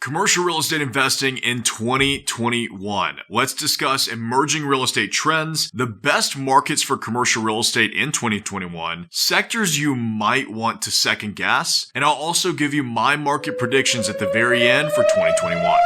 Commercial real estate investing in 2021. Let's discuss emerging real estate trends, the best markets for commercial real estate in 2021, sectors you might want to second guess, and I'll also give you my market predictions at the very end for 2021.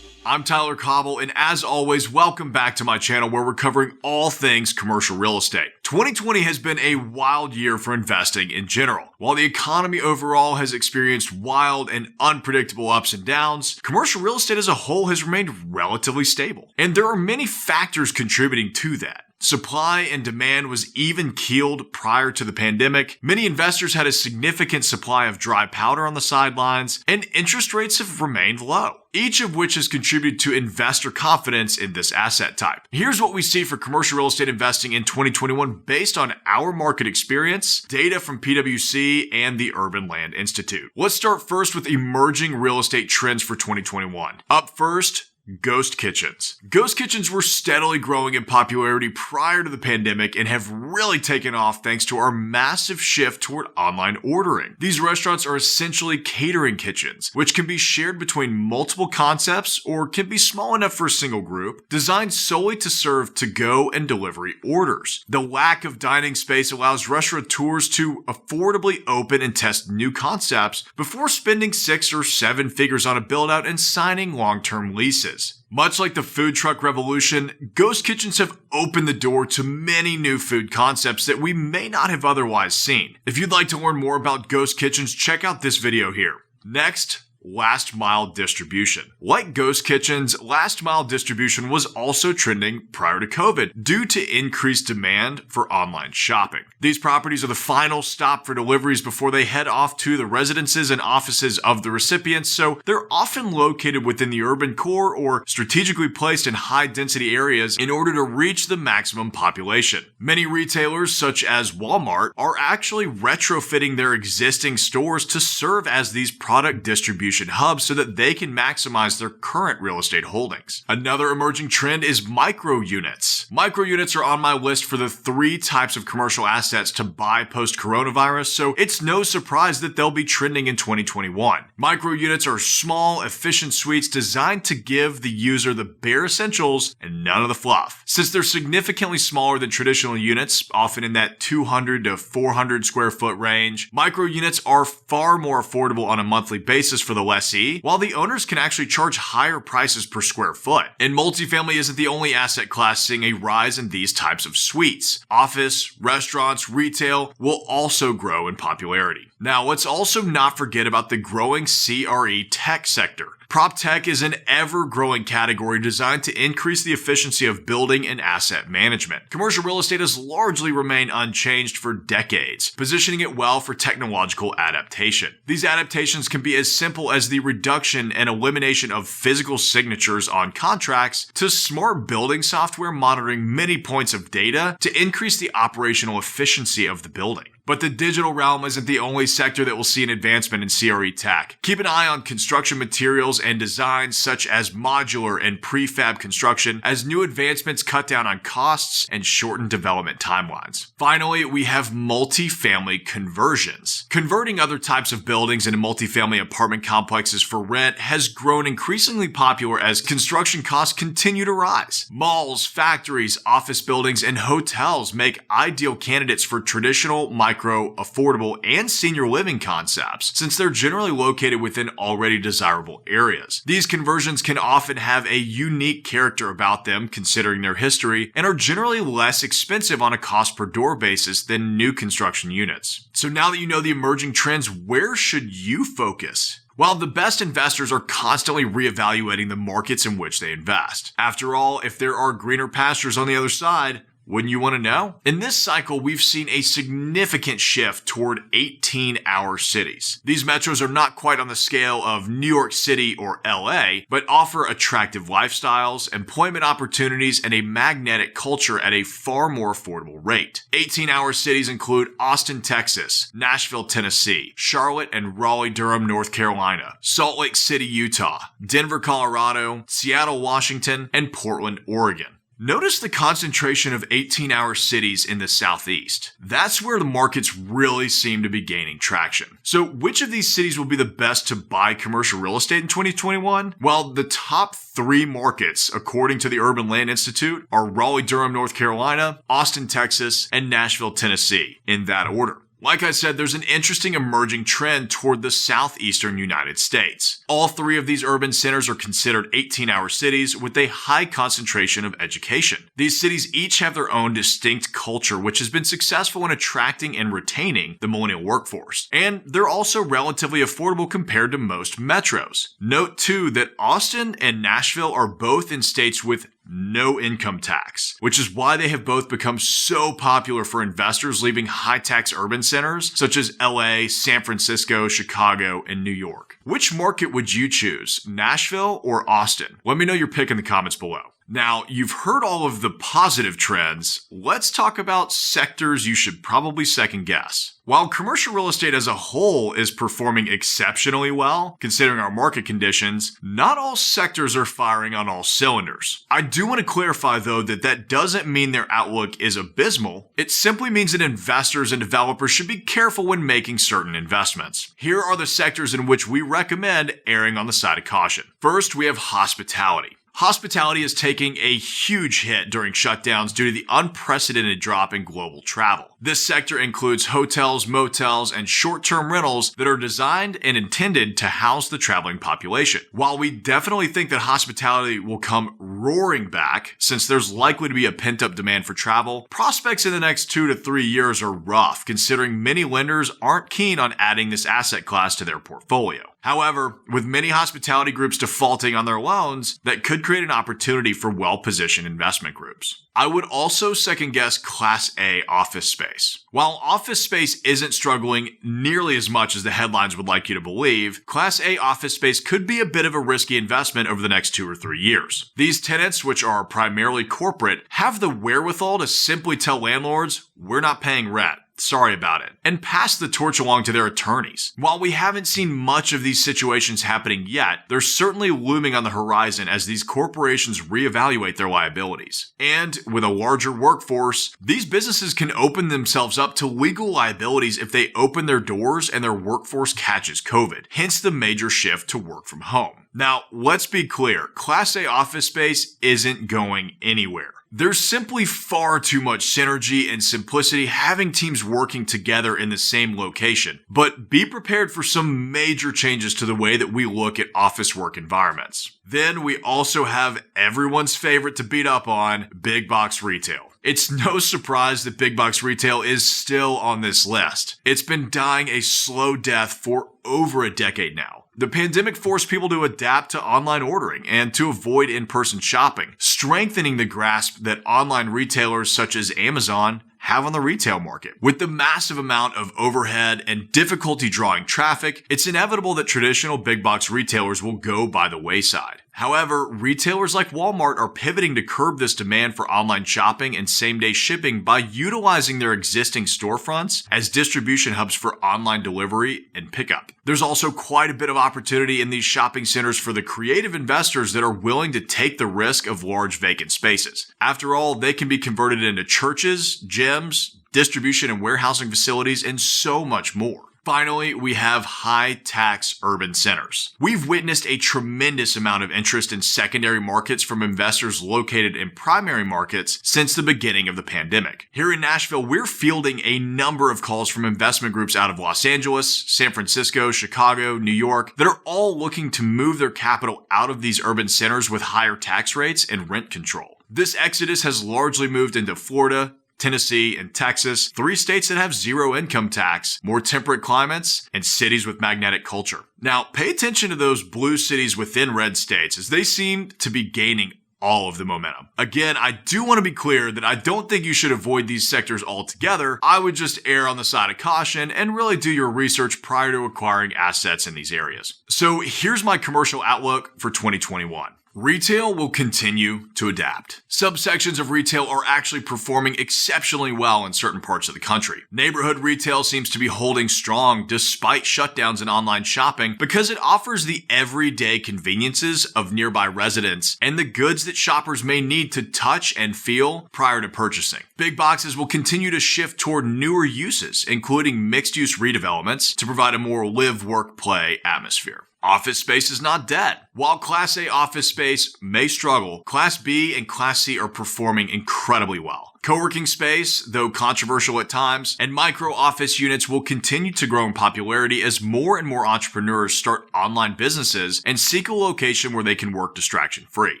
I'm Tyler Cobble, and as always, welcome back to my channel where we're covering all things commercial real estate. 2020 has been a wild year for investing in general. While the economy overall has experienced wild and unpredictable ups and downs, commercial real estate as a whole has remained relatively stable. And there are many factors contributing to that. Supply and demand was even-keeled prior to the pandemic. Many investors had a significant supply of dry powder on the sidelines, and interest rates have remained low, each of which has contributed to investor confidence in this asset type. Here's what we see for commercial real estate investing in 2021 based on our market experience, data from PwC and the Urban Land Institute. Let's start first with emerging real estate trends for 2021. Up first, ghost kitchens. Ghost kitchens were steadily growing in popularity prior to the pandemic and have really taken off thanks to our massive shift toward online ordering. These restaurants are essentially catering kitchens, which can be shared between multiple concepts or can be small enough for a single group, designed solely to serve to-go and delivery orders. The lack of dining space allows restaurateurs to affordably open and test new concepts before spending 6 or 7 figures on a build-out and signing long-term leases. Much like the food truck revolution, ghost kitchens have opened the door to many new food concepts that we may not have otherwise seen. If you'd like to learn more about ghost kitchens, check out this video here. Next, last mile distribution. Like ghost kitchens, last mile distribution was also trending prior to COVID due to increased demand for online shopping. These properties are the final stop for deliveries before they head off to the residences and offices of the recipients, so they're often located within the urban core or strategically placed in high density areas in order to reach the maximum population. Many retailers, such as Walmart, are actually retrofitting their existing stores to serve as these product distribution hubs so that they can maximize their current real estate holdings. Another emerging trend is micro units. Micro units are on my list for the 3 types of commercial assets to buy post-coronavirus, so it's no surprise that they'll be trending in 2021. Micro units are small, efficient suites designed to give the user the bare essentials and none of the fluff. Since they're significantly smaller than traditional units, often in that 200 to 400 square foot range, micro units are far more affordable on a monthly basis for the lessee, while the owners can actually charge higher prices per square foot. And multifamily isn't the only asset class seeing a rise in these types of suites. Office, restaurants, retail will also grow in popularity. Now, let's also not forget about the growing CRE tech sector. Prop tech is an ever-growing category designed to increase the efficiency of building and asset management. Commercial real estate has largely remained unchanged for decades, positioning it well for technological adaptation. These adaptations can be as simple as the reduction and elimination of physical signatures on contracts to smart building software monitoring many points of data to increase the operational efficiency of the building. But the digital realm isn't the only sector that will see an advancement in CRE tech. Keep an eye on construction materials and designs such as modular and prefab construction as new advancements cut down on costs and shorten development timelines. Finally, we have multifamily conversions. Converting other types of buildings into multifamily apartment complexes for rent has grown increasingly popular as construction costs continue to rise. Malls, factories, office buildings, and hotels make ideal candidates for traditional affordable, and senior living concepts, since they're generally located within already desirable areas. These conversions can often have a unique character about them considering their history, and are generally less expensive on a cost per door basis than new construction units. So now that you know the emerging trends, where should you focus? Well, the best investors are constantly reevaluating the markets in which they invest. After all, if there are greener pastures on the other side, wouldn't you want to know? In this cycle, we've seen a significant shift toward 18-hour cities. These metros are not quite on the scale of New York City or LA, but offer attractive lifestyles, employment opportunities, and a magnetic culture at a far more affordable rate. 18-hour cities include Austin, Texas, Nashville, Tennessee, Charlotte and Raleigh-Durham, North Carolina, Salt Lake City, Utah, Denver, Colorado, Seattle, Washington, and Portland, Oregon. Notice the concentration of 18-hour cities in the southeast. That's where the markets really seem to be gaining traction. So which of these cities will be the best to buy commercial real estate in 2021? Well, the top 3 markets, according to the Urban Land Institute, are Raleigh-Durham, North Carolina, Austin, Texas, and Nashville, Tennessee, in that order. Like I said, there's an interesting emerging trend toward the southeastern United States. All 3 of these urban centers are considered 18-hour cities with a high concentration of education. These cities each have their own distinct culture, which has been successful in attracting and retaining the millennial workforce. And they're also relatively affordable compared to most metros. Note too that Austin and Nashville are both in states with no income tax, which is why they have both become so popular for investors leaving high-tax urban centers such as LA, San Francisco, Chicago, and New York. Which market would you choose, Nashville or Austin? Let me know your pick in the comments below. Now, you've heard all of the positive trends. Let's talk about sectors you should probably second guess. While commercial real estate as a whole is performing exceptionally well, considering our market conditions, not all sectors are firing on all cylinders. I do want to clarify though that doesn't mean their outlook is abysmal. It simply means that investors and developers should be careful when making certain investments. Here are the sectors in which we recommend erring on the side of caution. First, we have hospitality. Hospitality is taking a huge hit during shutdowns due to the unprecedented drop in global travel. This sector includes hotels, motels, and short-term rentals that are designed and intended to house the traveling population. While we definitely think that hospitality will come roaring back, since there's likely to be a pent-up demand for travel, prospects in the next 2 to 3 years are rough, considering many lenders aren't keen on adding this asset class to their portfolio. However, with many hospitality groups defaulting on their loans, that could create an opportunity for well-positioned investment groups. I would also second-guess Class A office space. While office space isn't struggling nearly as much as the headlines would like you to believe, Class A office space could be a bit of a risky investment over the next 2 or 3 years. These tenants, which are primarily corporate, have the wherewithal to simply tell landlords, "We're not paying rent. Sorry about it," and pass the torch along to their attorneys. While we haven't seen much of these situations happening yet, they're certainly looming on the horizon as these corporations reevaluate their liabilities. And with a larger workforce, these businesses can open themselves up to legal liabilities if they open their doors and their workforce catches COVID, hence the major shift to work from home. Now, let's be clear, Class A office space isn't going anywhere. There's simply far too much synergy and simplicity having teams working together in the same location. But be prepared for some major changes to the way that we look at office work environments. Then we also have everyone's favorite to beat up on, big box retail. It's no surprise that big box retail is still on this list. It's been dying a slow death for over a decade now. The pandemic forced people to adapt to online ordering and to avoid in-person shopping, strengthening the grasp that online retailers such as Amazon have on the retail market. With the massive amount of overhead and difficulty drawing traffic, it's inevitable that traditional big box retailers will go by the wayside. However, retailers like Walmart are pivoting to curb this demand for online shopping and same-day shipping by utilizing their existing storefronts as distribution hubs for online delivery and pickup. There's also quite a bit of opportunity in these shopping centers for the creative investors that are willing to take the risk of large vacant spaces. After all, they can be converted into churches, gyms, distribution and warehousing facilities, and so much more. Finally, we have high-tax urban centers. We've witnessed a tremendous amount of interest in secondary markets from investors located in primary markets since the beginning of the pandemic. Here in Nashville, we're fielding a number of calls from investment groups out of Los Angeles, San Francisco, Chicago, New York that are all looking to move their capital out of these urban centers with higher tax rates and rent control. This exodus has largely moved into Florida, Tennessee, and Texas, 3 states that have zero income tax, more temperate climates, and cities with magnetic culture. Now, pay attention to those blue cities within red states as they seem to be gaining all of the momentum. Again, I do want to be clear that I don't think you should avoid these sectors altogether. I would just err on the side of caution and really do your research prior to acquiring assets in these areas. So here's my commercial outlook for 2021. Retail will continue to adapt. Subsections of retail are actually performing exceptionally well in certain parts of the country. Neighborhood retail seems to be holding strong despite shutdowns in online shopping because it offers the everyday conveniences of nearby residents and the goods that shoppers may need to touch and feel prior to purchasing. Big boxes will continue to shift toward newer uses, including mixed-use redevelopments to provide a more live, work, play atmosphere. Office space is not dead. While Class A office space may struggle, Class B and Class C are performing incredibly well. Co-working space, though controversial at times, and micro office units will continue to grow in popularity as more and more entrepreneurs start online businesses and seek a location where they can work distraction-free.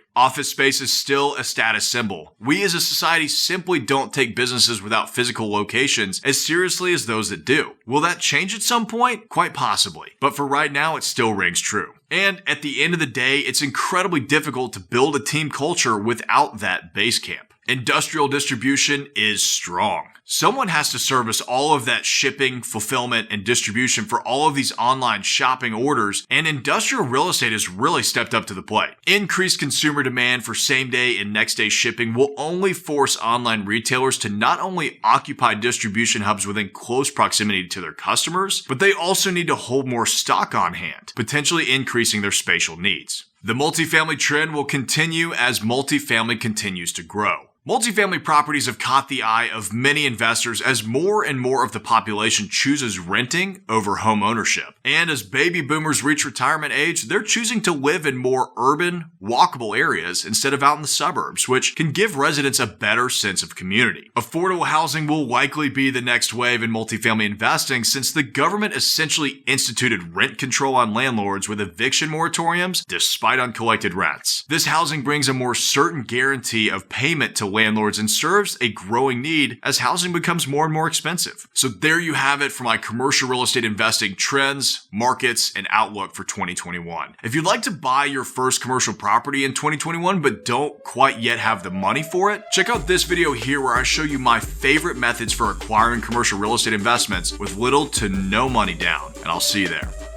Office space is still a status symbol. We as a society simply don't take businesses without physical locations as seriously as those that do. Will that change at some point? Quite possibly. But for right now, it still rings true. And at the end of the day, it's incredibly difficult to build a team culture without that base camp. Industrial distribution is strong. Someone has to service all of that shipping, fulfillment, and distribution for all of these online shopping orders, and industrial real estate has really stepped up to the plate. Increased consumer demand for same-day and next-day shipping will only force online retailers to not only occupy distribution hubs within close proximity to their customers, but they also need to hold more stock on hand, potentially increasing their spatial needs. The multifamily trend will continue as multifamily continues to grow. Multifamily properties have caught the eye of many investors as more and more of the population chooses renting over home ownership. And as baby boomers reach retirement age, they're choosing to live in more urban, walkable areas instead of out in the suburbs, which can give residents a better sense of community. Affordable housing will likely be the next wave in multifamily investing since the government essentially instituted rent control on landlords with eviction moratoriums despite uncollected rents. This housing brings a more certain guarantee of payment to landlords and serves a growing need as housing becomes more and more expensive. So there you have it for my commercial real estate investing trends, markets, and outlook for 2021. If you'd like to buy your first commercial property in 2021 but don't quite yet have the money for it, check out this video here where I show you my favorite methods for acquiring commercial real estate investments with little to no money down, and I'll see you there.